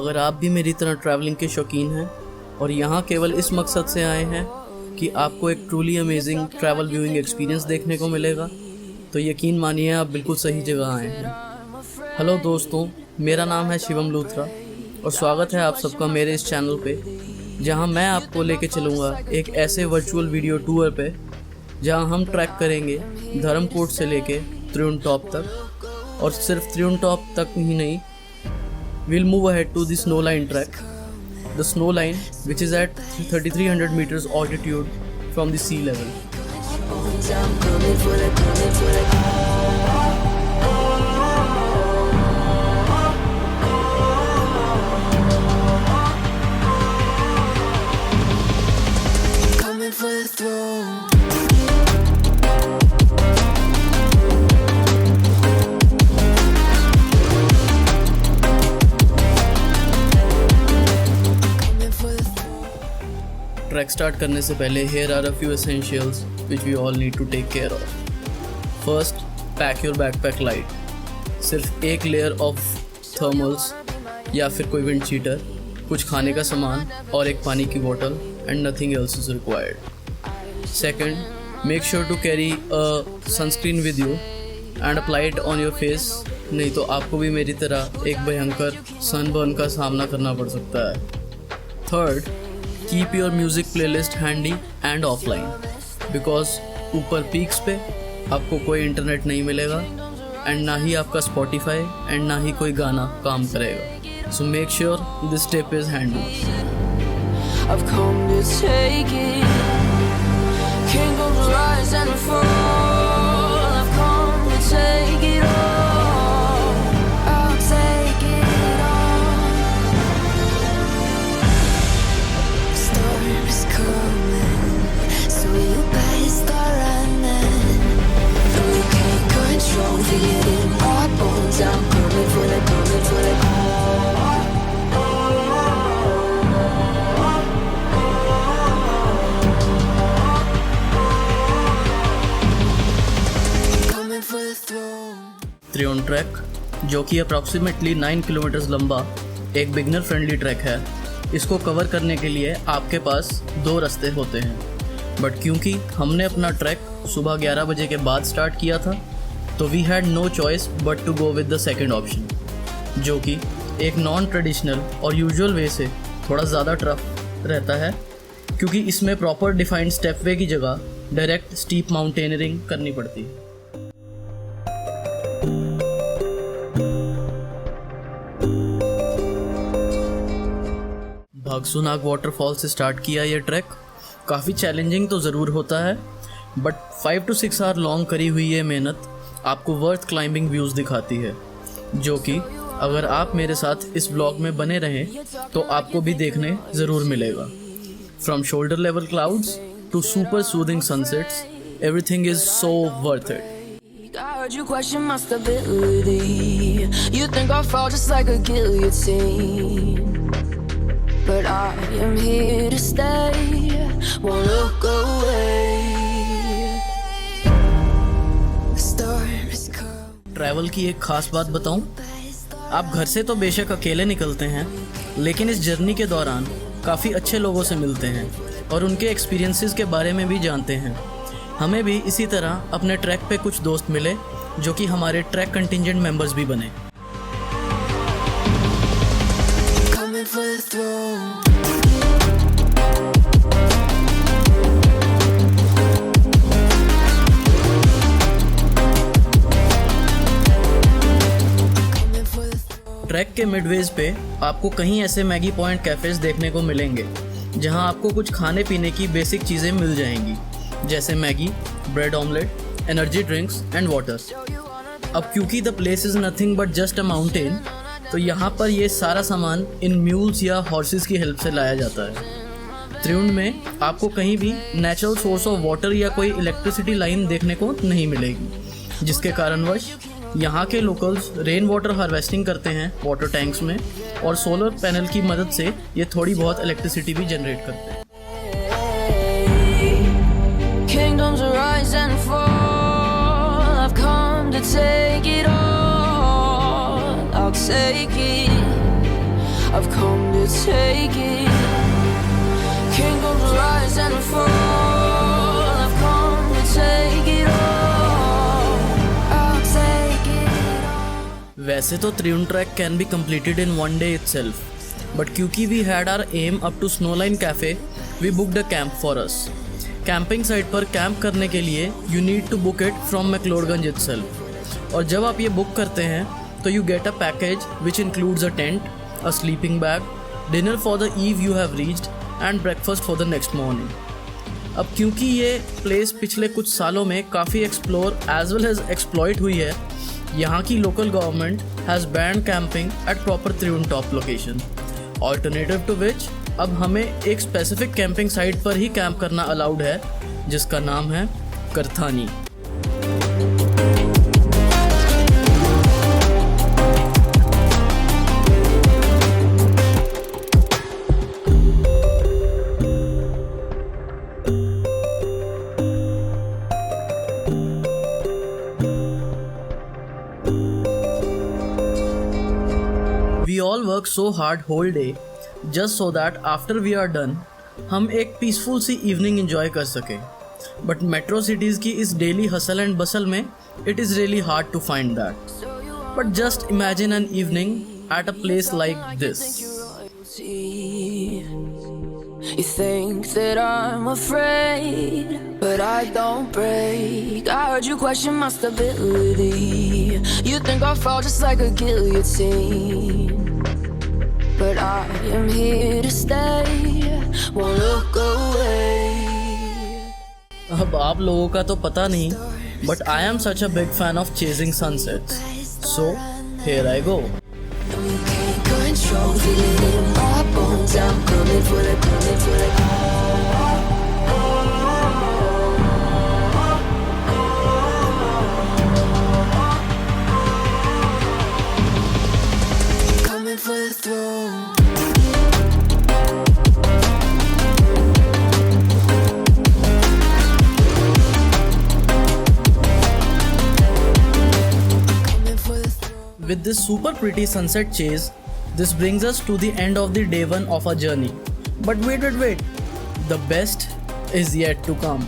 अगर आप भी मेरी तरह ट्रैवलिंग के शौकीन हैं और यहाँ केवल इस मकसद से आए हैं कि आपको एक truly amazing travel viewing experience देखने को मिलेगा, तो यकीन मानिए आप बिल्कुल सही जगह आए हैं। हेलो दोस्तों, मेरा नाम है शिवम लूथरा और स्वागत है आप सबका मेरे इस चैनल पे, जहाँ मैं आपको लेके चलूँगा एक ऐसे वर्चुअल वीडियो टूर पे जहाँ हम ट्रैक करेंगे धर्मकोट से लेके त्रिउंड टॉप तक। और सिर्फ त्रिउंड टॉप तक ही नहीं, we'll move ahead to the snow line trek. The snow line, which is at 3,300 meters altitude from the sea level. Coming for the throne. Track start करने से पहले here are a few essentials which we all need to take care of. First, pack your backpack light. सिर्फ एक layer of thermals या फिर कोई wind cheater, कुछ खाने का सामान और एक पानी की बोतल and nothing else is required. Second, make sure to carry a sunscreen with you and apply it on your face, नहीं तो आपको भी मेरी तरह एक भयंकर सनबर्न का सामना करना पड़ सकता है. Third, keep your music playlist handy and offline, because ऊपर पीक्स पे आपको कोई इंटरनेट नहीं मिलेगा एंड ना ही आपका स्पॉटिफाई एंड ना ही कोई गाना काम करेगा. So make sure this tip is handy. Triund track, जो कि अप्रॉक्सीमेटली 9 किलोमीटर्स लंबा एक बिगनर फ्रेंडली ट्रैक है, इसको कवर करने के लिए आपके पास 2 रास्ते होते हैं. बट क्योंकि हमने अपना ट्रैक सुबह 11 बजे के बाद स्टार्ट किया था, तो we had no choice but to go with the second option, जो कि एक नॉन ट्रेडिशनल और यूजुअल वे से थोड़ा ज़्यादा टफ रहता है, क्योंकि इसमें प्रॉपर डिफाइंड स्टेप वे की जगह डायरेक्ट स्टीप माउंटेनियरिंग करनी पड़ती है. भागसूनाग वाटरफॉल से स्टार्ट किया ये ट्रैक. काफ़ी चैलेंजिंग तो ज़रूर होता है, बट 5 to 6 आवर लॉन्ग करी हुई ये मेहनत आपको वर्थ क्लाइंबिंग व्यूज़ दिखाती है, जो कि अगर आप मेरे साथ इस ब्लॉग में बने रहें तो आपको भी देखने ज़रूर मिलेगा. From shoulder level clouds to super soothing sunsets, everything is so worth it. I heard you question my stability. You think I'll fall just like a guillotine, but I am here to stay, won't look away. The storm is coming. Travel की एक ख़ास बात बताऊं, आप घर से तो बेशक अकेले निकलते हैं, लेकिन इस जर्नी के दौरान काफ़ी अच्छे लोगों से मिलते हैं और उनके एक्सपीरियंसेस के बारे में भी जानते हैं. हमें भी इसी तरह अपने ट्रैक पे कुछ दोस्त मिले जो कि हमारे ट्रैक कंटिंजेंट मेंबर्स भी बने. ट्रैक के मिडवेज पे आपको कहीं ऐसे मैगी पॉइंट कैफ़ेज़ देखने को मिलेंगे जहां आपको कुछ खाने पीने की बेसिक चीज़ें मिल जाएंगी, जैसे Maggi, bread omelette, energy drinks and water. अब क्योंकि the place is nothing but just a mountain, तो यहाँ पर ये सारा सामान इन म्यूल्स या हॉर्सेस की हेल्प से लाया जाता है. त्रिउंड में आपको कहीं भी नेचुरल सोर्स ऑफ वाटर या कोई इलेक्ट्रिसिटी लाइन देखने को नहीं मिलेगी, जिसके कारणवश यहाँ के लोकल्स रेन वाटर हार्वेस्टिंग करते हैं वाटर टैंक्स में, और सोलर पैनल की मदद से ये थोड़ी बहुत इलेक्ट्रिसिटी भी जनरेट करते हैं. Kingdoms rise and fall. I've come to take it all. I'll take it. I've come to take it. Kingdoms rise and fall. I've come to take it all. I'll take it all. वैसे तो Triund trek can be completed in one day itself, but क्योंकि we had our aim up to Snowline Cafe, we booked a camp for us. Camping site पर camp करने के लिए you need to book it from McLeodganj itself, और जब आप ये book करते हैं तो you get a package which includes a tent, a sleeping bag, dinner for the eve you have reached and breakfast for the next morning. अब क्योंकि ये प्लेस पिछले कुछ सालों में काफ़ी explore as well as exploit हुई है, यहाँ की local government has banned camping at proper Triund top location, alternative to which अब हमें एक स्पेसिफिक कैंपिंग साइट पर ही कैंप करना अलाउड है, जिसका नाम है करथानी। We all work so hard whole day just so that after we are done हम एक पीसफुल सी इवनिंग एंजॉय कर सकें, बट मेट्रो सिटीज़ की इस डेली हसल एंड बसल में it is really hard to find that. But just imagine an evening at a place like this. You think that I'm afraid, but I don't break. I heard you question my stability. You think I'll fall just like a guillotine, but I am here to stay. Won't look away. अब आप लोगों का तो पता नहीं, but I am such a big fan of chasing sunsets. So here I go. You can't control, feel it in my bones. I'm coming for the, coming for the. Coming for the throne. With this super pretty sunset chase, this brings us to the end of the day one of our journey. But wait, the best is yet to come.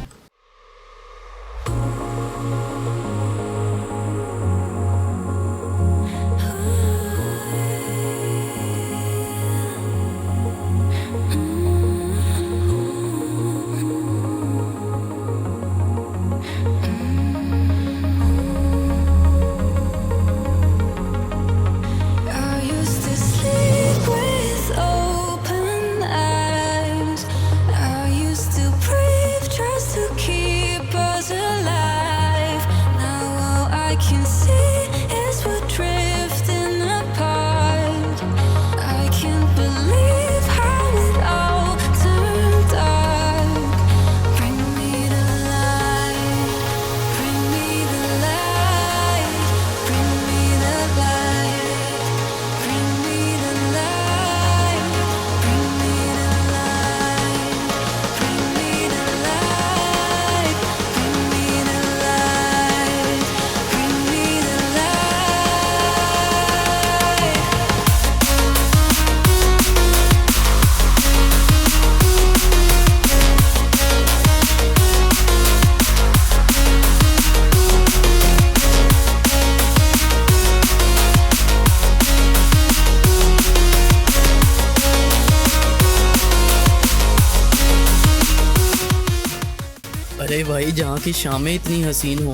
अरे भाई, जहाँ की शामें इतनी हसीन हो,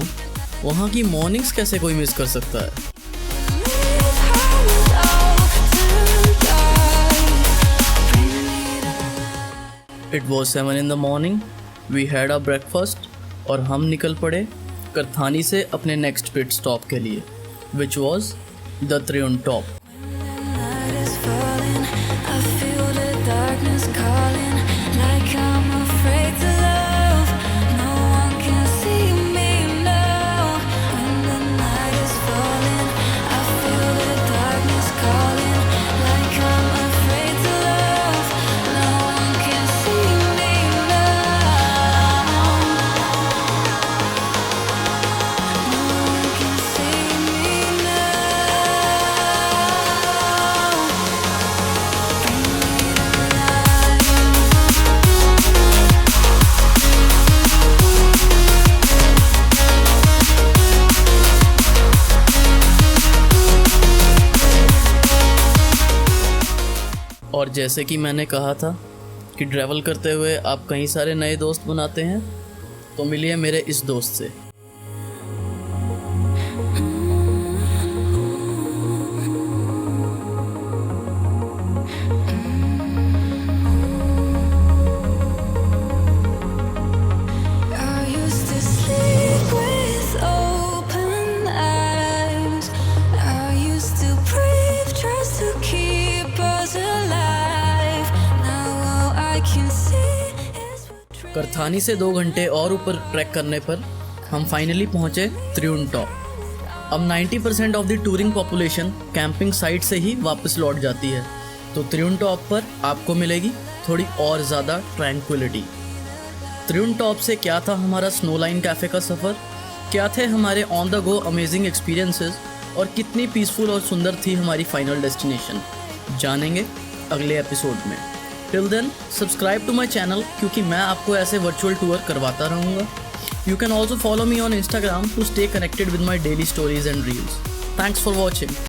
वहाँ की mornings कैसे कोई मिस कर सकता है। It was 7 in the morning. We had our breakfast और हम निकल पड़े करथानी से अपने नेक्स्ट पिट स्टॉप के लिए, which was the Triund top. और जैसे कि मैंने कहा था कि ट्रैवल करते हुए आप कई सारे नए दोस्त बनाते हैं, तो मिलिए मेरे इस दोस्त से। करथानी से 2 घंटे और ऊपर ट्रैक करने पर हम फाइनली पहुंचे त्रिउन टॉप। अब 90% of the touring population camping site से ही वापस लौट जाती है, तो त्रिउन टॉप पर आपको मिलेगी थोड़ी और ज़्यादा ट्रैंक्विलिटी। त्रिउन टॉप से क्या था हमारा स्नो लाइन कैफ़े का सफ़र, क्या थे हमारे on the go amazing experiences और कितनी पीसफुल और सुंदर थी हमारी फाइनल डेस्टिनेशन, जानेंगे अगले एपिसोड में। Till then subscribe to my channel, क्योंकि मैं आपको ऐसे वर्चुअल टूर करवाता रहूँगा। You can also follow me on Instagram to stay connected with my daily stories and reels. Thanks for watching.